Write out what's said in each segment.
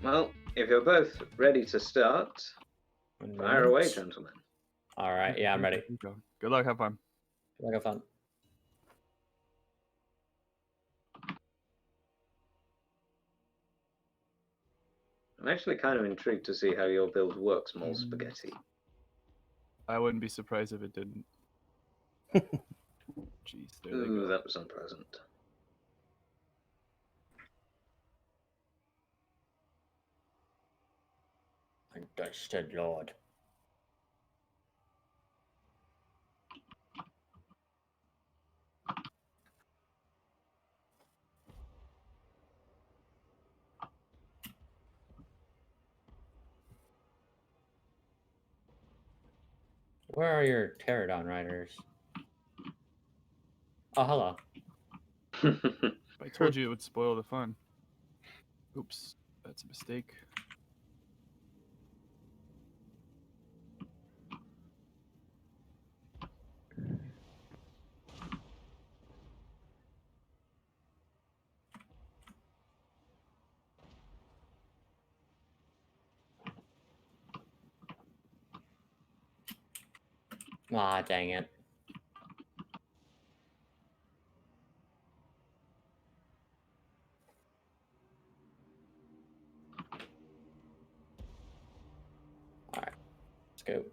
Well, if you're both ready to start, fire away, gentlemen. All right, yeah, I'm ready. Good luck, have fun. Good luck, have fun. I'm actually kind of intrigued to see how your build works, Mole Spaghetti. I wouldn't be surprised if it didn't. Jeez, there they Ooh, go. that was unpleasant. Understood, Lord. Where are your pterodon riders? Oh, hello. I told you it would spoil the fun. Oops, that's a mistake. Ah, dang it. Alright, let's go.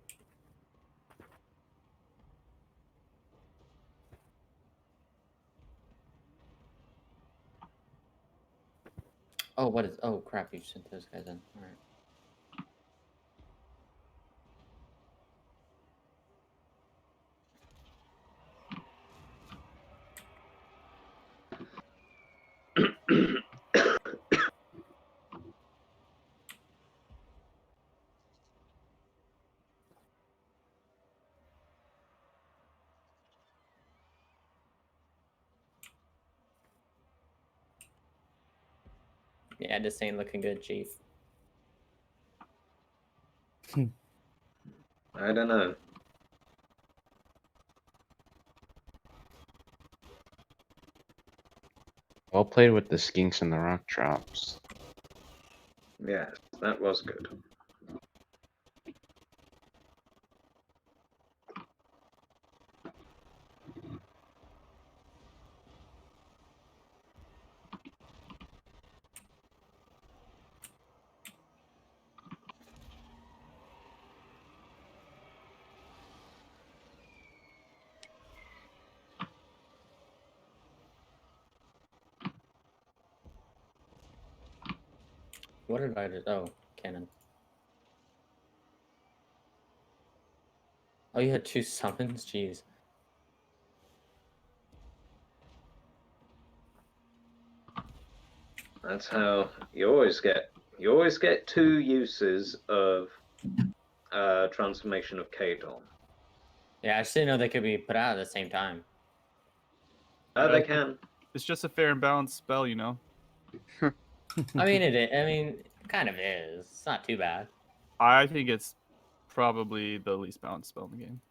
Oh, what is... Oh, crap, you sent those guys in. Alright. Yeah, this ain't looking good, Chief. I don't know. Well played with the skinks and the rock drops. Yes, that was good. What did I do? Oh, cannon. Oh, you had 2 summons? Jeez. That's how you always get 2 uses of transformation of Kadon. Yeah, I just didn't know they could be put out at the same time. Oh, they can. It's just a fair and balanced spell, you know. I mean, it kind of is. It's not too bad. I think it's probably the least balanced spell in the game.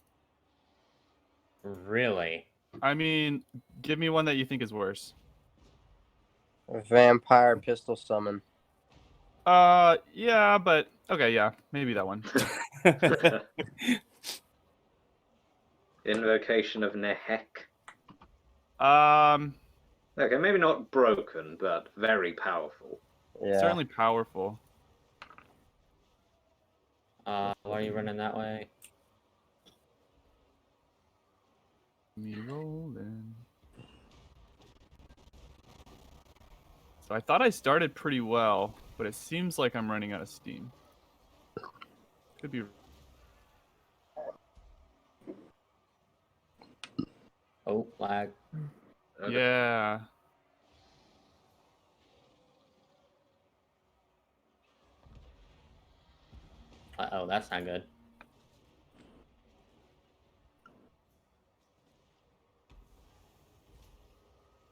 Really? I mean, give me one that you think is worse. Vampire pistol summon. Yeah, but okay, yeah, maybe that one. Invocation of Nehek. Um, Okay, maybe not broken, but very powerful. Yeah. certainly powerful. Why are you running that way? Me rolling. So I thought I started pretty well, but it seems like I'm running out of steam. Could be. Oh, lag. Okay. Yeah. Uh-oh, that's not good.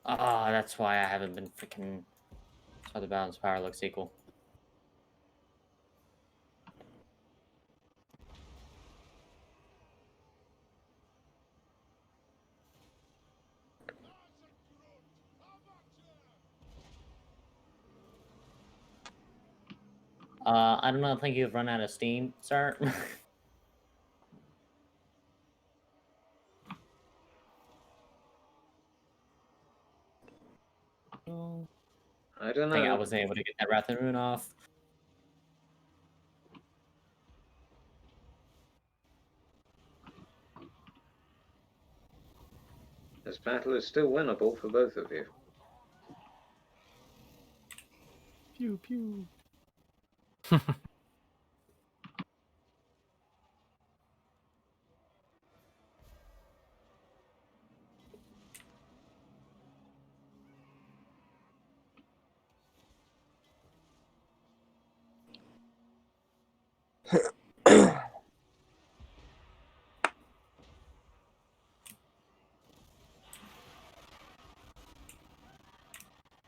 Ah, that's why I haven't been freaking... That's why the balance power looks equal. I don't know. I think you've run out of steam, sir. I don't I think I know. wasn't able to get that Wrath and Rune off. This battle is still winnable for both of you. Pew pew.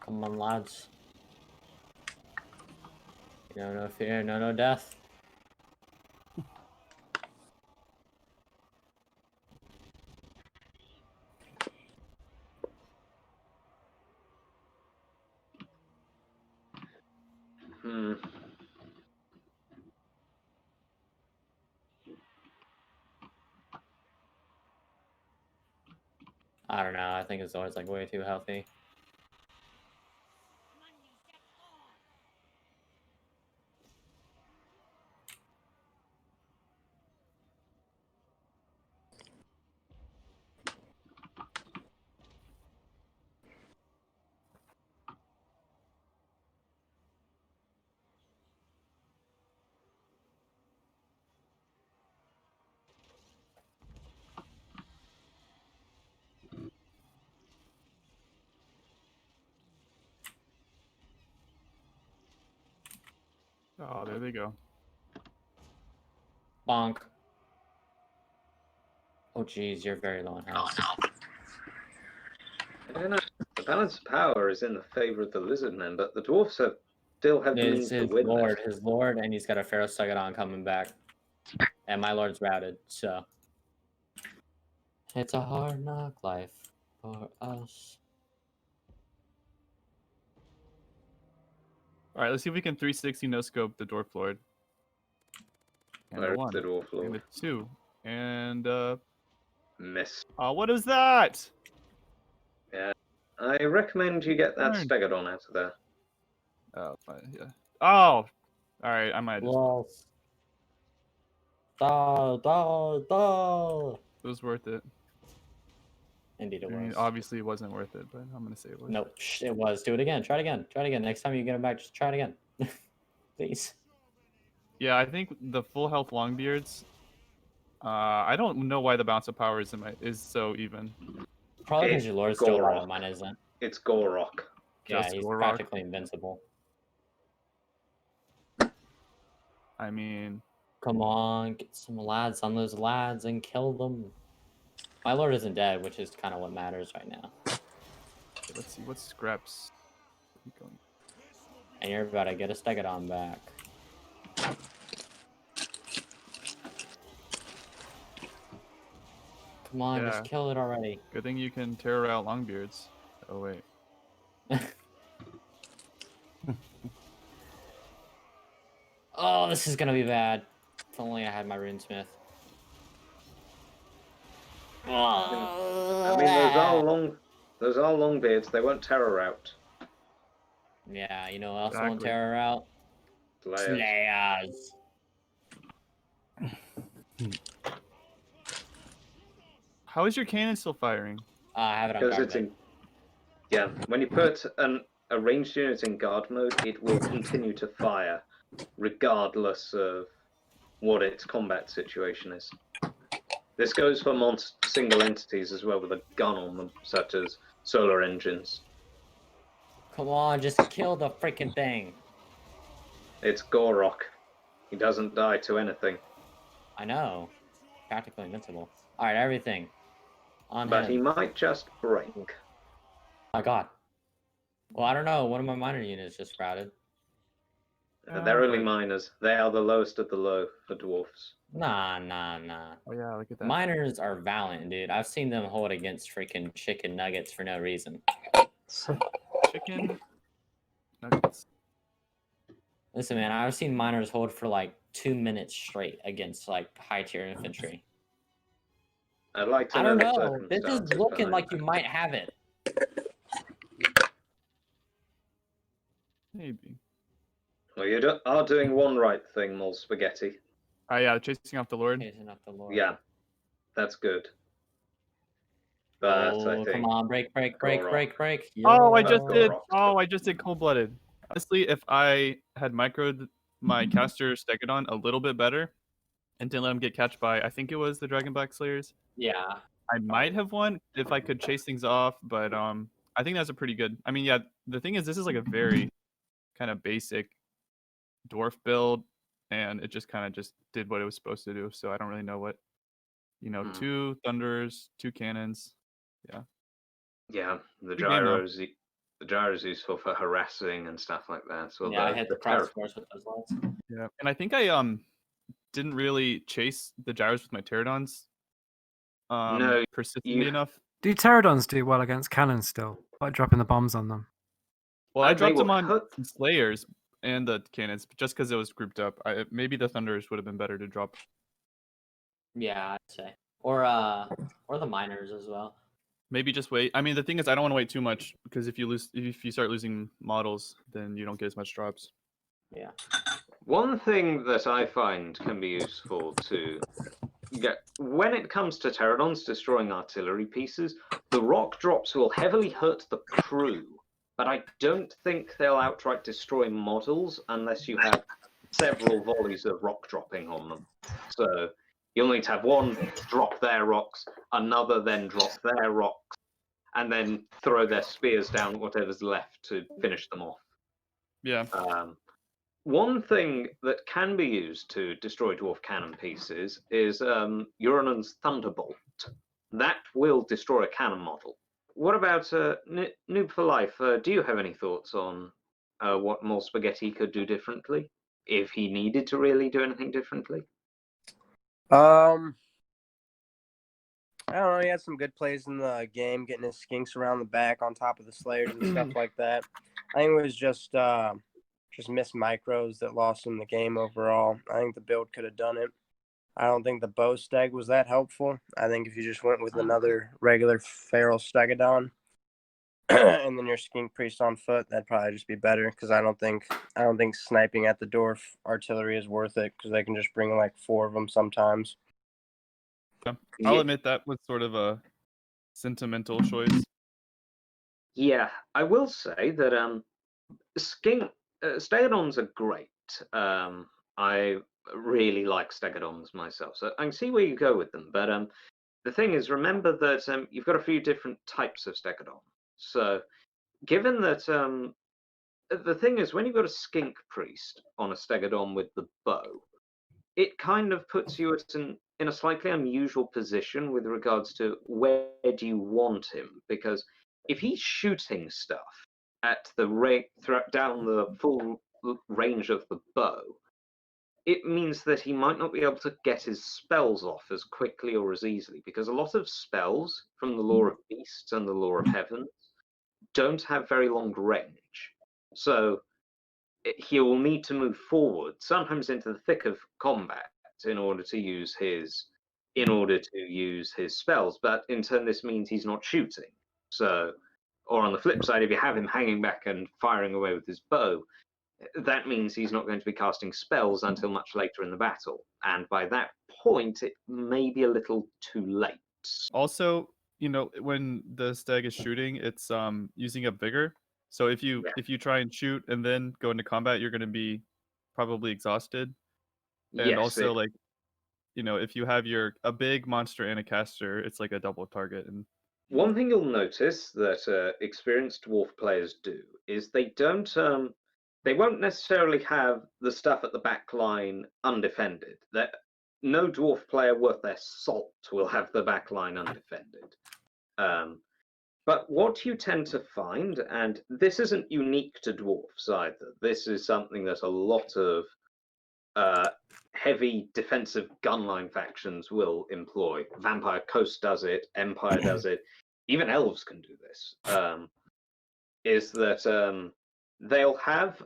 Come on, lads. You know, no fear, no death. Hmm. I don't know. I think it's always like way too healthy. Oh, there they go. Bonk. Oh, geez, you're very low on health. I don't know. The balance of power is in the favor of the lizardmen, but the dwarfs still have the means to win this. His lord, and he's got a Pharaoh on coming back. And my lord's routed, so. It's a hard knock life for us. All right, let's see if we can 360 no scope the dwarf lord. And a Where's 1. the dwarf And lord? a 2. And Miss. oh, what is that? Yeah. I recommend you get that Darn. Stegodon out of there. Oh, fine, yeah. Oh, all right. I might just. Lost. It was worth it. Indeed, I it mean, was. obviously it wasn't worth it, but I'm gonna say it was. Nope, it was. Do it again. Try it again. Try it again. Next time you get him back, just try it again. Please. Yeah, I think the full health Longbeards. I don't know why the bounce of power is so even. Probably because It's your lord's still Gorok. alive. Mine isn't. It's Gorok. Yeah, Just he's Gorok. practically invincible. I mean, Come on, get some lads on those lads and kill them. My lord isn't dead, which is kind of what matters right now. okay, let's see what's scraps. Going. And you're about to get a Stegodon back. Come on, just Yeah. kill it already. Good thing you can terror out Longbeards. Oh wait. Oh, this is gonna be bad. If only I had my runesmith. I mean, those are long beards. They won't terror out. Yeah, you know what else Exactly. won't terror out? Slayers. Slayers. How is your cannon still firing? I have it on Because guard it's mode. in. Yeah, when you put a ranged unit in guard mode, it will continue to fire, regardless of what its combat situation is. This goes for single entities as well, with a gun on them, such as solar engines. Come on, just kill the freaking thing. It's Gorok. He doesn't die to anything. I know. Practically invincible. Alright, everything. On But him. he might just break. Oh my god. Well, I don't know. One of my minor units just sprouted. They're only miners. They are the lowest of the low for dwarfs. Nah. Oh yeah, look at that. Miners are valiant, dude. I've seen them hold against freaking chicken nuggets for no reason. Chicken nuggets. Listen, man, I've seen miners hold for like 2 minutes straight against like high tier infantry. I'd like to I know don't the know. This is circumstances looking behind like that. you might have it. Maybe. Well, you are doing one right thing, Mole Spaghetti. Oh yeah, chasing off the Lord. Chasing up the Lord. Yeah, that's good. But I Oh, think come on, break. Oh, I Yo. just Got did. rocked. Oh, I just did cold-blooded. Honestly, if I had microed my caster Stegodon a little bit better and didn't let him get catched by, I think it was the Dragon Black Slayers, Yeah. I might have won if I could chase things off. But I think that's a pretty good. I mean, yeah. The thing is, this is like a very kind of basic dwarf build, and it just kind of just did what it was supposed to do. So I don't really know what, 2 thunders, 2 cannons. Yeah. Yeah, the Good game, though. gyro's useful for harassing and stuff like that. So Yeah, I hit the cross force with those ones. Yeah, and I think I didn't really chase the gyros with my pterodons No, persistently enough. Do pterodons do well against cannons still? By dropping the bombs on them? Well, I they dropped them will on hurt- slayers and the cannons just because it was grouped up. Maybe the thunders would have been better to drop. Yeah, I'd say. Or the miners as well. Maybe just wait. I mean, the thing is, I don't want to wait too much because if you start losing models, then you don't get as much drops. Yeah. One thing that I find can be useful to get when it comes to pterodons destroying artillery pieces, the rock drops will heavily hurt the crew, but I don't think they'll outright destroy models unless you have several volleys of rock dropping on them. So you'll need to have one drop their rocks, another then drop their rocks, and then throw their spears down whatever's left to finish them off. Yeah. One thing that can be used to destroy dwarf cannon pieces is Uranon's Thunderbolt. That will destroy a cannon model. What about Noob for Life? Do you have any thoughts on what Mole Spaghetti could do differently, if he needed to really do anything differently? I don't know. He had some good plays in the game, getting his skinks around the back on top of the slayers and stuff like that. I think it was just missed micros that lost him the game overall. I think the build could have done it. I don't think the bow stag was that helpful. I think if you just went with another regular feral stegodon and then your skink priest on foot, that'd probably just be better. Because I don't think sniping at the dwarf artillery is worth it because they can just bring like 4 of them sometimes. I'll admit that was sort of a sentimental choice. Yeah, I will say that stegodons are great. I really like stegodons myself, so I can see where you go with them. But the thing is, remember that you've got a few different types of stegodon. So, given that the thing is, when you've got a skink priest on a stegodon with the bow, it kind of puts you in a slightly unusual position with regards to where do you want him, because if he's shooting stuff at the down the full range of the bow, it means that he might not be able to get his spells off as quickly or as easily, because a lot of spells from the lore of beasts and the lore of heavens don't have very long range. So he will need to move forward, sometimes into the thick of combat, in order to use his spells. But in turn, this means he's not shooting. So, or on the flip side, if you have him hanging back and firing away with his bow, that means he's not going to be casting spells until much later in the battle. And by that point, it may be a little too late. Also, when the stag is shooting, it's using up vigor. So if you try and shoot and then go into combat, you're going to be probably exhausted. And Yes, also, if you have a big monster and a caster, it's like a double target. And one thing you'll notice that experienced dwarf players do is they won't necessarily have the stuff at the back line undefended. No dwarf player worth their salt will have the back line undefended. But what you tend to find, and this isn't unique to dwarfs either, this is something that a lot of heavy defensive gunline factions will employ. Vampire Coast does it, Empire does it, even elves can do this, is that they'll have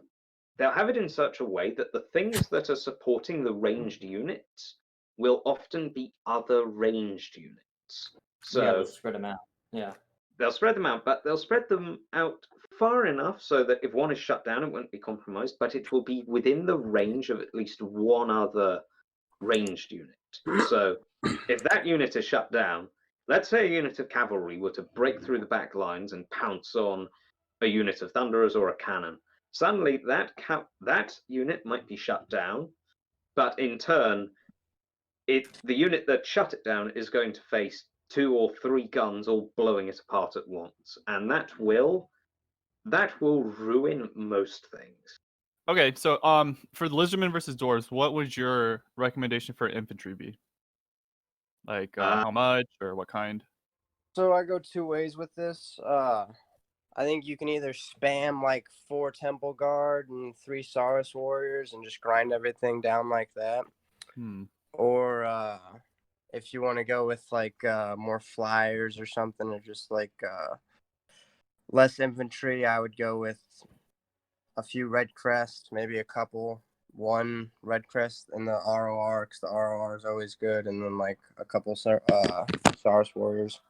they'll have it in such a way that the things that are supporting the ranged units will often be other ranged units. So yeah, we'll spread them out. Yeah. they'll spread them out, but they'll spread them out far enough so that if one is shut down, it won't be compromised, but it will be within the range of at least one other ranged unit. So if that unit is shut down, let's say a unit of cavalry were to break through the back lines and pounce on a unit of thunderers or a cannon. Suddenly, that unit might be shut down, but in turn, the unit that shut it down is going to face 2 or 3 guns all blowing it apart at once, and that will ruin most things. Okay, so for the lizardmen versus dwarves, what would your recommendation for infantry be? Like how much or what kind? So I go 2 ways with this. I think you can either spam like 4 Temple Guard and 3 Saurus Warriors and just grind everything down like that. Or if you want to go with like more flyers or something, or just like less infantry, I would go with a few Red Crest, maybe a couple. 1 Red Crest and the ROR, because the ROR is always good, and then like a couple Saurus Warriors.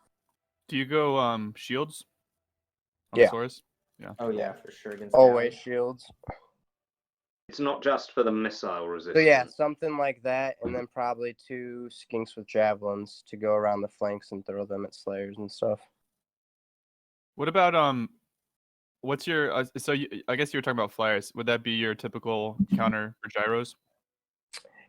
Do you go shields? Yeah. Saurus? Yeah. Oh yeah, for sure. Against Always Galley. shields. It's not just for the missile resistance. So yeah, something like that, and then probably 2 skinks with javelins to go around the flanks and throw them at slayers and stuff. What about what's your I guess you were talking about flyers. Would that be your typical counter for gyros?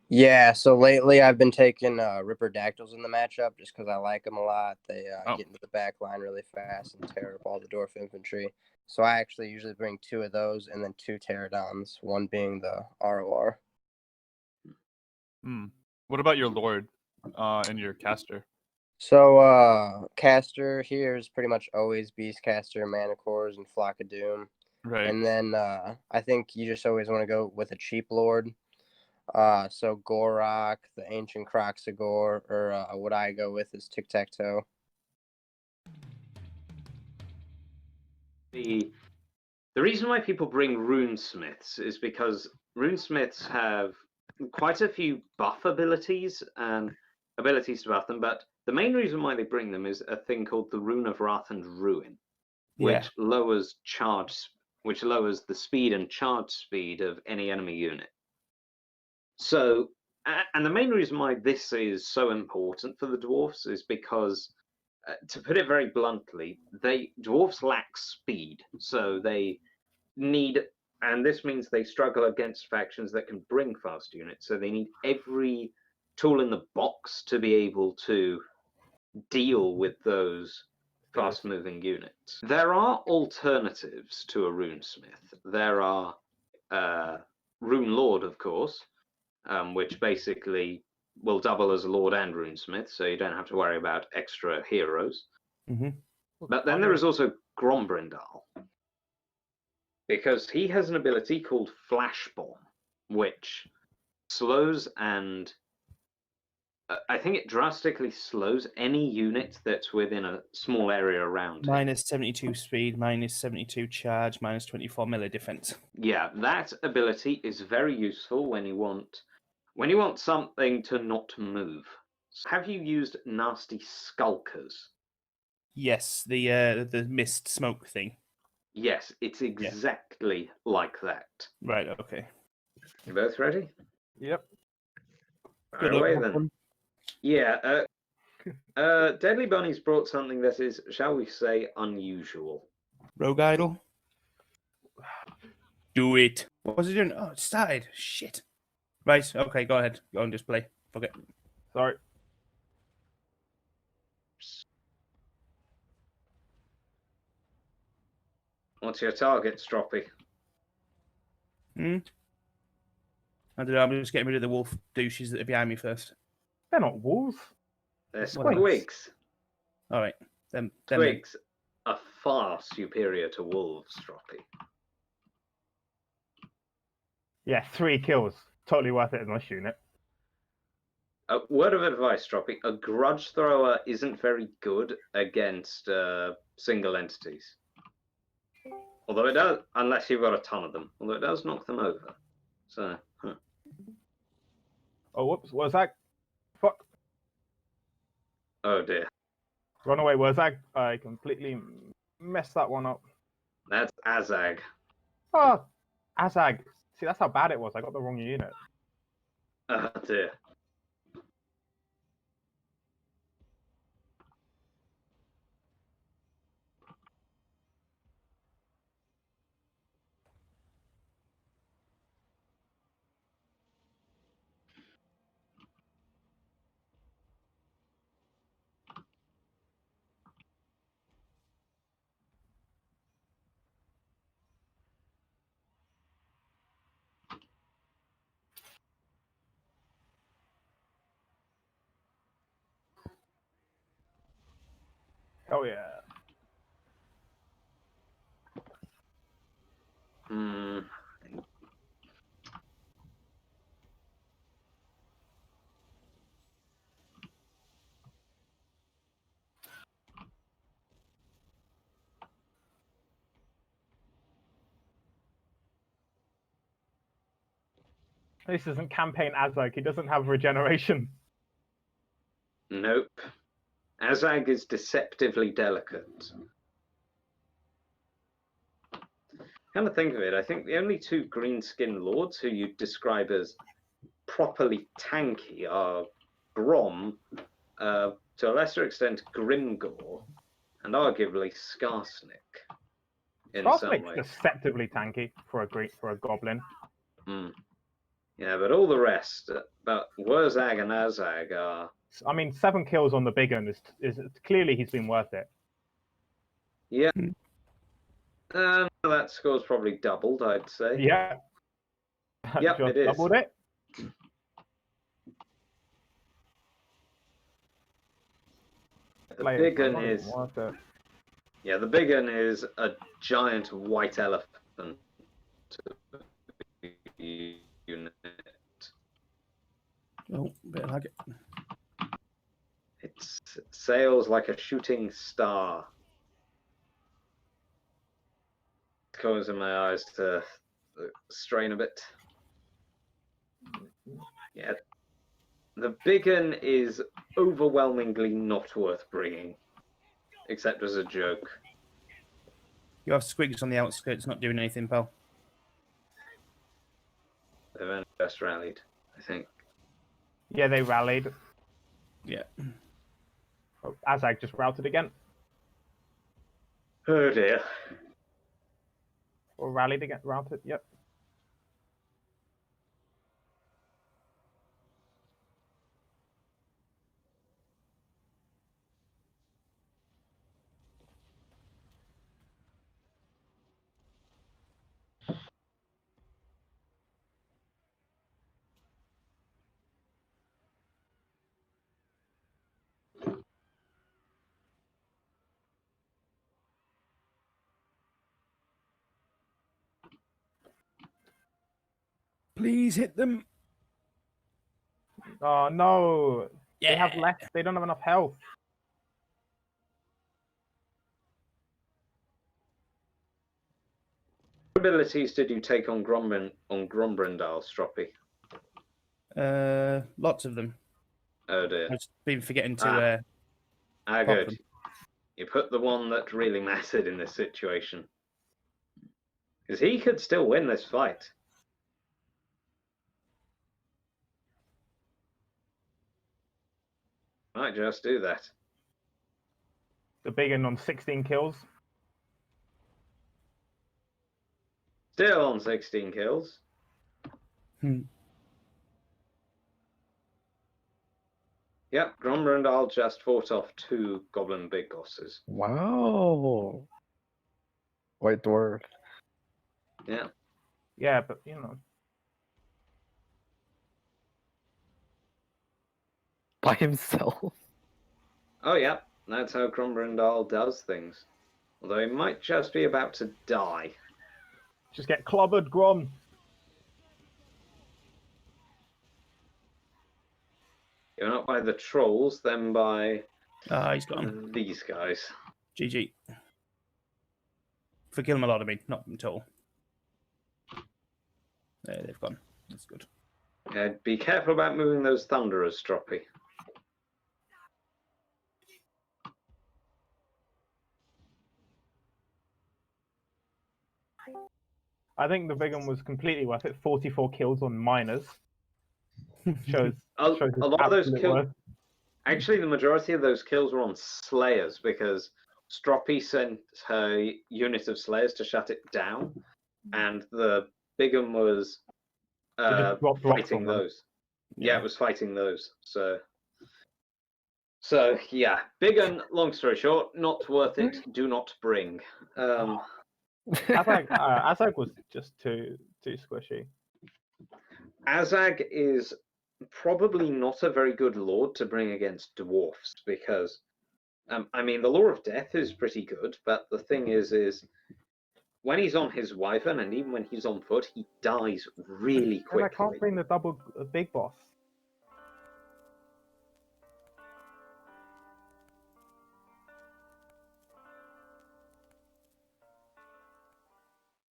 Yeah, so lately I've been taking Ripperdactyls in the matchup just because I like them a lot. They get into the back line really fast and tear up all the dwarf infantry. So I actually usually bring 2 of those and then 2 pterodons, one being the ROR. What about your lord and your caster? So caster here is pretty much always Beastcaster, Manticores, and Flock of Doom. Right. And then I think you just always want to go with a cheap lord. So Gorok, the Ancient Croxagore, or what I go with is Tic-Tac-Toe. The reason why people bring runesmiths is because runesmiths have quite a few buff abilities and abilities to buff them, but the main reason why they bring them is a thing called the Rune of Wrath and Ruin, which lowers the speed and charge speed of any enemy unit. So, and the main reason why this is so important for the dwarfs is because, to put it very bluntly, dwarfs lack speed, so they need, and this means they struggle against factions that can bring fast units, so they need every tool in the box to be able to deal with those fast-moving units. There are alternatives to a runesmith. There are Rune Lord, of course, which basically will double as a Lord and Runesmith, so you don't have to worry about extra heroes. But then there is also Grombrindal, because he has an ability called Flash Bomb, which slows and I think it drastically slows any unit that's within a small area around him. Minus 72 speed, minus 72 charge, minus 24 melee defense. Yeah, that ability is very useful when you want something to not move. Have you used Nasty Skulkers? Yes, the mist smoke thing. Yes, it's exactly like that. Right, okay. You both ready? Yep. Good away then. Yeah, Deadly Bunny's brought something that is, shall we say, unusual. Rogue Idol? Do it. What was it doing? Oh, it started. Shit. Right, okay, go ahead. Go and just play. Fuck it. Sorry. What's your target, Stroppy? I don't know, I'm just getting rid of the wolf douches that are behind me first. They're not wolves. They're squigs. Alright. Then Squigs are far superior to wolves, Stroppy. Yeah, 3 kills. Totally worth it as my unit. A word of advice, Stroppy. A grudge thrower isn't very good against single entities. Although it does, unless you've got a ton of them. Although it does knock them over. So, Oh, whoops. Wurzag. Fuck. oh dear. Run away, Wurzag. I completely messed that one up. That's Azag. Oh, Azag. See, that's how bad it was. I got the wrong unit. Oh dear. Oh, yeah. Hmm. This isn't campaign Azag. He doesn't have regeneration. Nope. Azag is deceptively delicate. Come to think of it, I think the only two green-skinned lords who you'd describe as properly tanky are Grom, to a lesser extent Grimgor, and arguably Skarsnik. In some Frostlake's ways. deceptively tanky for a goblin. Hmm. Yeah, but all the rest, but Wurzag and Azag are. I mean, 7 kills on the big one is clearly he's been worth it. Yeah. That score's probably doubled, I'd say. Yeah. Yep, Just it is. doubled it. The Like, big I'm one not is. even worth it. Yeah, the big one is a giant white elephant unit. Oh, bit of lag. It sails like a shooting star. Causing my eyes to strain a bit. Yeah. The big one is overwhelmingly not worth bringing, except as a joke. You have squigs on the outskirts not doing anything, pal. They've only just rallied, I think. Yeah, they rallied. Yeah. Oh, Azag just routed again. Oh dear. Or rallied again. Routed, yep. Please hit them. Oh no. Yeah. They have less. They don't have enough health. What abilities did you take on Grombrindal, Stroppy? Lots of them. Oh dear. I've been forgetting to. Pop Good. them. You put the one that really mattered in this situation. Because he could still win this fight. Might just do that. The big one on 16 kills. Still on 16 kills. Yep, Grombrindal just fought off 2 goblin big bosses. Wow. White dwarf. Yeah. Yeah, but you know. By himself. Oh yeah, that's how Grombrindal does things. Although he might just be about to die. Just get clobbered, Grom. You're not by the trolls, then by Ah, he's gone. these guys. GG. For kill them a lot, I mean, not in total. There, they've gone. That's good. Be careful about moving those Thunderers, Stroppy. I think the big one was completely worth it. 44 kills on miners. Shows, A shows his lot of those absolute kills. worth. Actually, the majority of those kills were on Slayers because Stroppy sent her unit of Slayers to shut it down, and the big one was just dropped fighting on them. those. Yeah, it was fighting those. So yeah, big un. Long story short, not worth it. Do not bring. Azag was just too squishy. Azag is probably not a very good lord to bring against dwarfs because, I mean, the Law of Death is pretty good, but the thing is when he's on his wyvern and even when he's on foot, he dies really And I quickly. can't bring the double big boss.